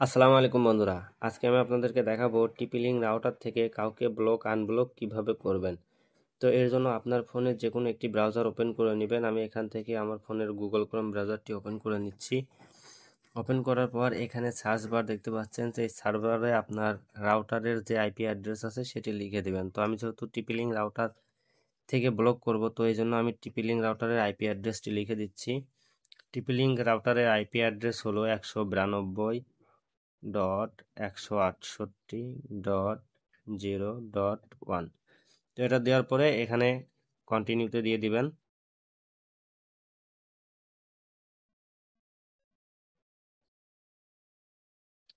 আসসালামু আলাইকুম বন্ধুরা। আজকে আমি আপনাদেরকে দেখাবো টিপি-লিঙ্ক রাউটার থেকে কাউকে ব্লক আনব্লক কিভাবে করবেন। তো এর জন্য আপনার ফোনে যে কোনো একটি ব্রাউজার ওপেন করে নেবেন। আমি এখান থেকে আমার ফোনের গুগল ক্রোম ব্রাউজারটি ওপেন করে নিচ্ছি। ওপেন করার পর এখানে সার্চ বার দেখতে পাচ্ছেন, যে এই সার্ভারে আপনার রাউটারের যে আইপি অ্যাড্রেস আছে সেটি লিখে দেবেন। তো আমি যেহেতু টিপি-লিঙ্ক রাউটার থেকে ব্লক করব, তো এই জন্য আমি টিপি-লিঙ্ক রাউটারের আইপি অ্যাড্রেসটি লিখে দিচ্ছি। টিপি-লিঙ্ক রাউটারের আইপি অ্যাড্রেস হলো 192.168.0.1। তো এটা দেওয়ার পরে এখানে কন্টিনিউতে দিয়ে দিবেন।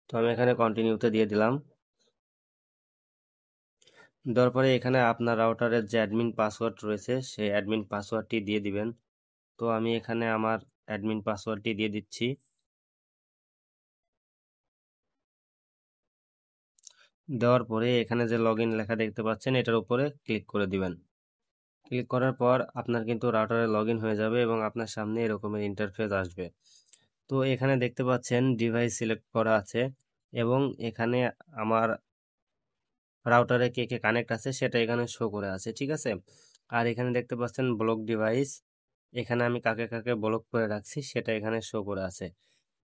তো আমি এখানে কন্টিনিউতে দিয়ে দিলাম। দেওয়ার পরে এখানে আপনার রাউটারের যে অ্যাডমিন পাসওয়ার্ড রয়েছে সেই অ্যাডমিন পাসওয়ার্ডটি দিয়ে দিবেন। তো আমি এখানে আমার অ্যাডমিন পাসওয়ার্ডটি দিয়ে দিচ্ছি। দেওয়ার পরে এখানে যে লগ ইন লেখা দেখতে পাচ্ছেন এটার উপরে ক্লিক করে দিবেন। ক্লিক করার পর আপনার কিন্তু রাউটারে লগ ইন হয়ে যাবে এবং আপনার সামনে এরকমের ইন্টারফেস আসবে। তো এখানে দেখতে পাচ্ছেন ডিভাইস সিলেক্ট করা আছে এবং এখানে আমার রাউটারে কে কে কানেক্ট আছে সেটা এখানে শো করে আছে, ঠিক আছে। আর এখানে দেখতে পাচ্ছেন ব্লক ডিভাইস, এখানে আমি কাকে কাকে ব্লক করে রাখছি সেটা এখানে শো করে আছে।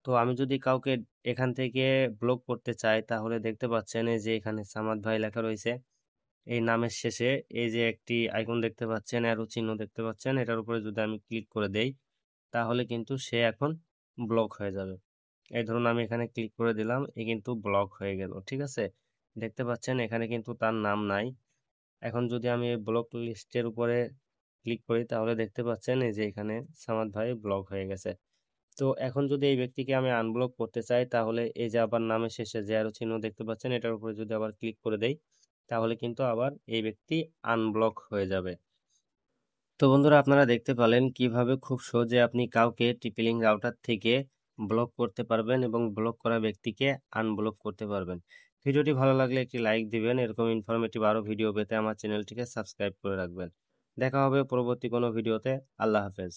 তো আমি যদি কাউকে এখান থেকে ব্লক করতে চাই তাহলে দেখতে পাচ্ছেন এই যে এখানে সামাদ ভাই লেখা রয়েছে, এই নামের শেষে এই যে একটি আইকন দেখতে পাচ্ছেন, অ্যারো চিহ্ন দেখতে পাচ্ছেন, এটার উপরে যদি আমি ক্লিক করে দেই তাহলে কিন্তু সে এখন ব্লক হয়ে যাবে। এই ধরুন আমি এখানে ক্লিক করে দিলাম, এ কিন্তু ব্লক হয়ে গেল, ঠিক আছে। দেখতে পাচ্ছেন এখানে কিন্তু তার নাম নাই। এখন যদি আমি এই ব্লক লিস্টের উপরে ক্লিক করি তাহলে দেখতে পাচ্ছেন এই যে এখানে সামাদ ভাই ব্লক হয়ে গেছে। তো এখন যদি এই ব্যক্তিকে আমি আনব্লক করতে চাই তাহলে এই যে আবার নামের শেষে যে অ্যারো চিহ্ন দেখতে পাচ্ছেন এটার উপরে যদি আবার ক্লিক করে দেই তাহলে কিন্তু আবার এই ব্যক্তি আনব্লক হয়ে যাবে। তো বন্ধুরা, আপনারা দেখতে পেলেন কিভাবে খুব সহজে আপনি কাউকে টিপি-লিঙ্ক রাউটার থেকে ব্লক করতে পারবেন এবং ব্লক করা ব্যক্তিকে আনব্লক করতে পারবেন। ভিডিওটি ভালো লাগলে একটি লাইক দিবেন। এরকম ইনফরমেটিভ আরও ভিডিও পেতে আমার চ্যানেলটিকে সাবস্ক্রাইব করে রাখবেন। দেখা হবে পরবর্তী কোনো ভিডিওতে। আল্লাহ হাফেজ।